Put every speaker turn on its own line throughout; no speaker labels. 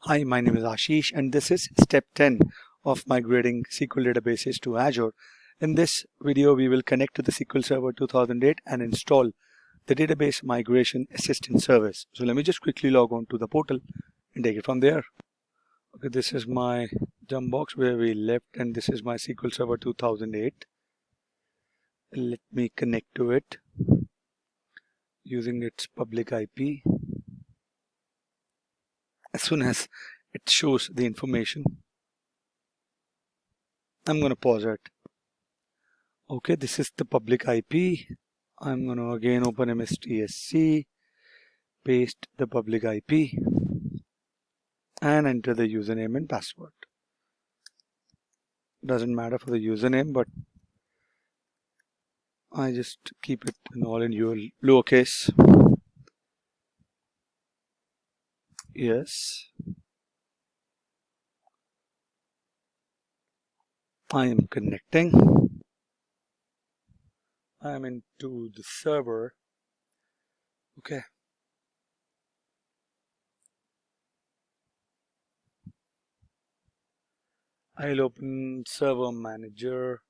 Hi, my name is Ashish and this is step 10 of migrating SQL databases to Azure. In this video, we will connect to the SQL Server 2008 and install the database migration assistance service. So let me just quickly log on to the portal and take it from there. Okay, this is my jump box where we left and this is my SQL Server 2008. Let me connect to it using its public IP. As soon as it shows the information, I'm going to pause it. Okay, this is the public IP. I'm going to again open MSTSC, paste the public IP, and enter the username and password. Doesn't matter for the username, but I just keep it all in your lowercase. Yes. I am connecting. I am into the server. Okay. I'll open Server Manager.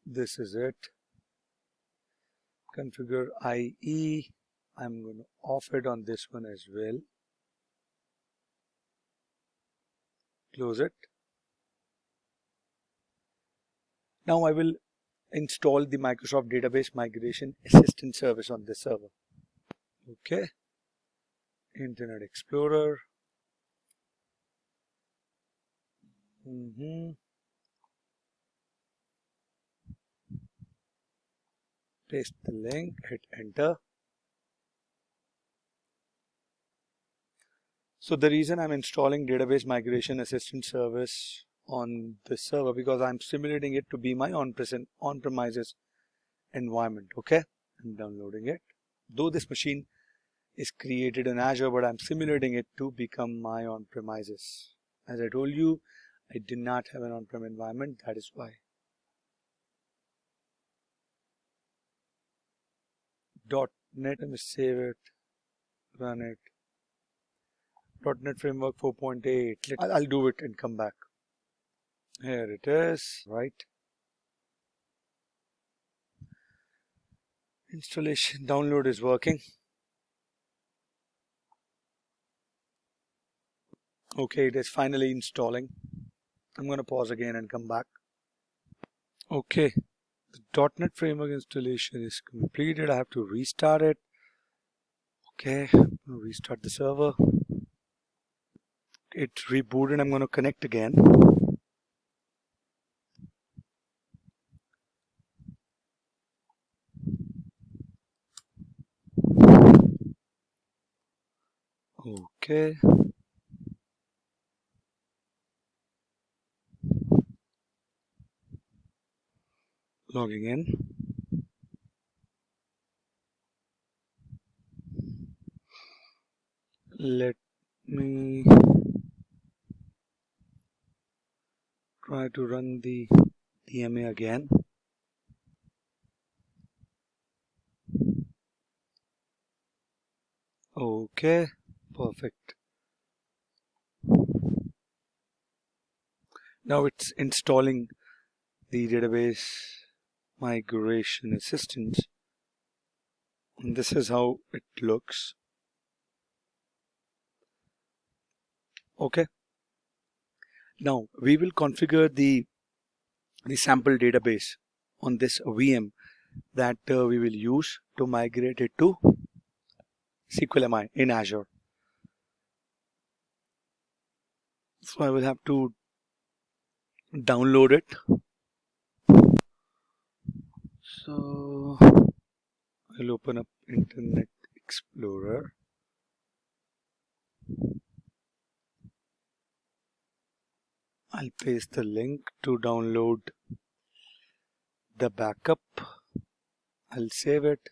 This is it. Configure IE. I'm going to off it on this one as well. Close it. Now I will install the Microsoft Database Migration Assistance Service on this server. Okay. Internet Explorer. Paste the link, hit enter. So the reason I'm installing Database Migration Assistance Service on this server because I'm simulating it to be my on-premises environment. Okay, I'm downloading it. Though this machine is created in Azure, but I'm simulating it to become my on-premises. As I told you, I did not have an on-prem environment. That is why. .NET, let me save it, run it. .NET Framework 4.8. I'll do it and come back. Here it is, right? Installation download is working. Okay, it is finally installing. I'm going to pause again and come back. Okay, the .NET Framework installation is completed. I have to restart it. Okay, I'm going to restart the server. It rebooted. I'm going to connect again. Okay. Logging in. Let me try to run the DMA again. Okay, perfect. Now it's installing the database migration assistance. And this is how it looks. Okay. Now we will configure the sample database on this VM that we will use to migrate it to SQL MI in Azure. So I will have to download it. So I'll open up Internet Explorer. I'll paste the link to download the backup. I'll save it.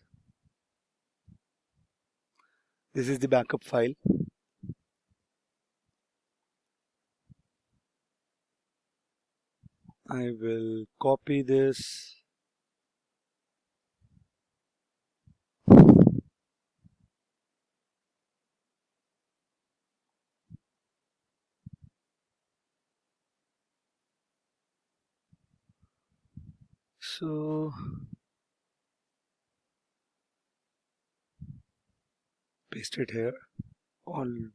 This is the backup file. I will copy this. So paste it here. I'll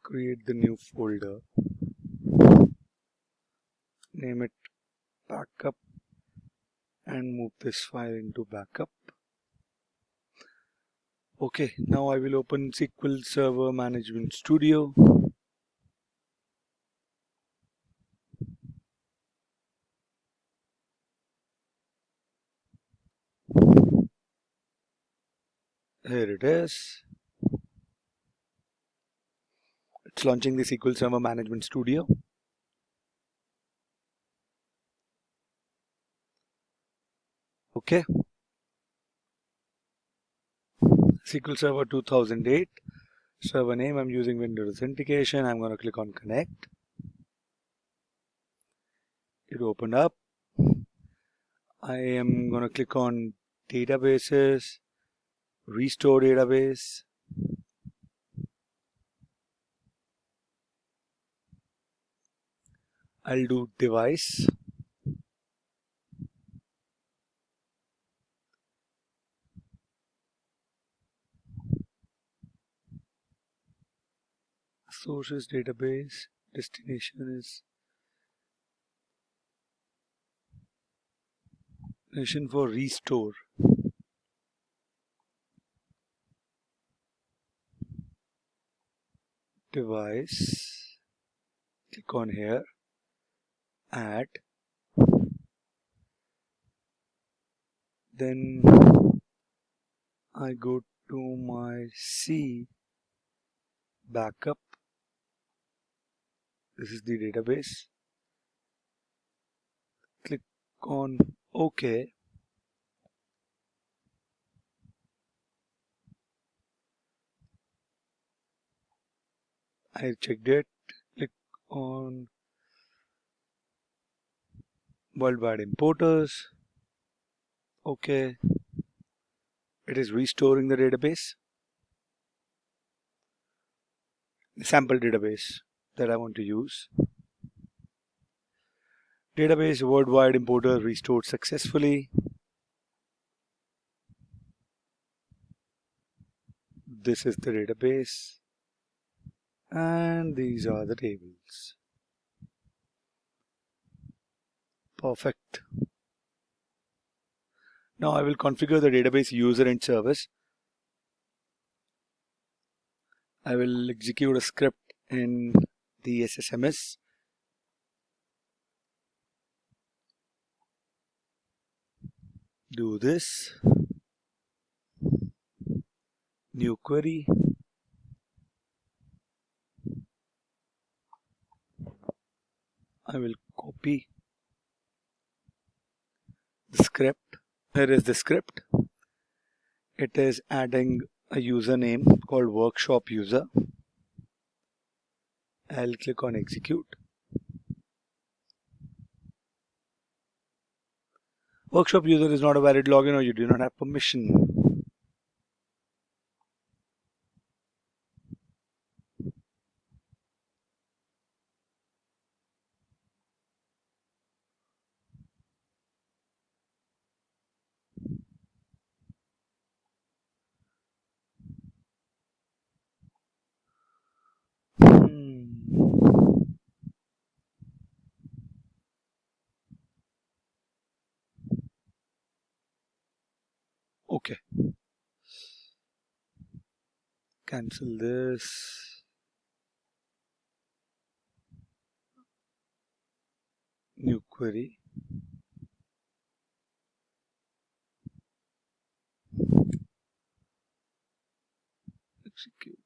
create the new folder, name it backup, and move this file into backup. Okay, now I will open SQL Server Management Studio. Here it is. It's launching the SQL Server Management Studio. Okay. SQL Server 2008. Server name, I'm using Windows Authentication. I'm going to click on Connect. It opened up. I am going to click on Databases, Restore Database. I'll do Device. Sources database. Destination is destination for restore. Device. Click on here. Add. Then I go to my C backup. This is the database. Click on OK. I checked it. Click on Worldwide Importers. OK. It is restoring the database. The sample database that I want to use. Database Worldwide Importer restored successfully. This is the database. And these are the tables. Perfect. Now I will configure the database user and service. I will execute a script in the SSMS. Do this. New query. I will copy the script. Here is the script. It is adding a username called workshop user. I'll click on execute. Workshop user is not a valid login or you do not have permission. Okay. Cancel this. New query. Execute.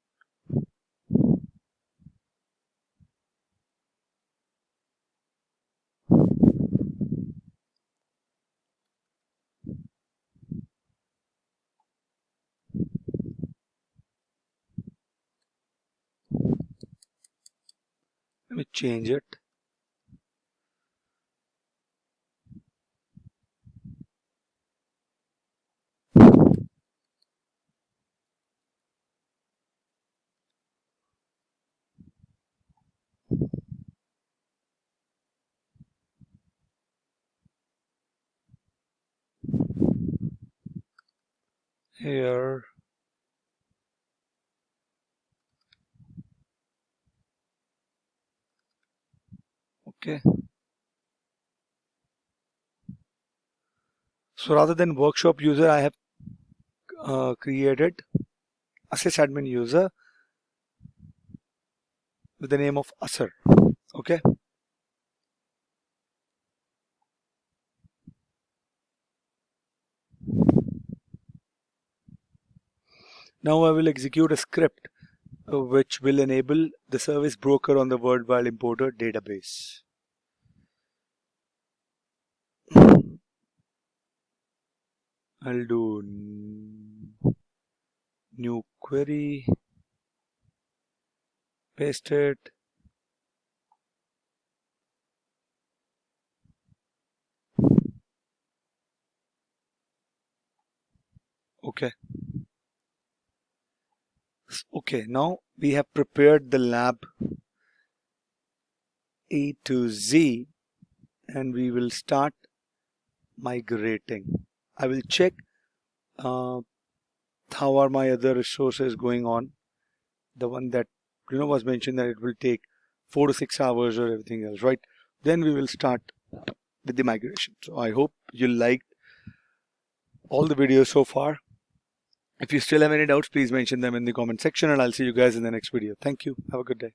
Let me change it. here. Okay. So rather than workshop user, I have created sysadmin user with the name of Azure. Okay. Now I will execute a script which will enable the service broker on the worldwide importer database. I'll do new query, paste it. Okay. Okay, now we have prepared the lab A to Z and we will start migrating. I will check how are my other resources going on. The one that was mentioned that it will take 4 to 6 hours or everything else, right? Then we will start with the migration. So I hope you liked all the videos so far. If you still have any doubts, please mention them in the comment section and I'll see you guys in the next video. Thank you. Have a good day.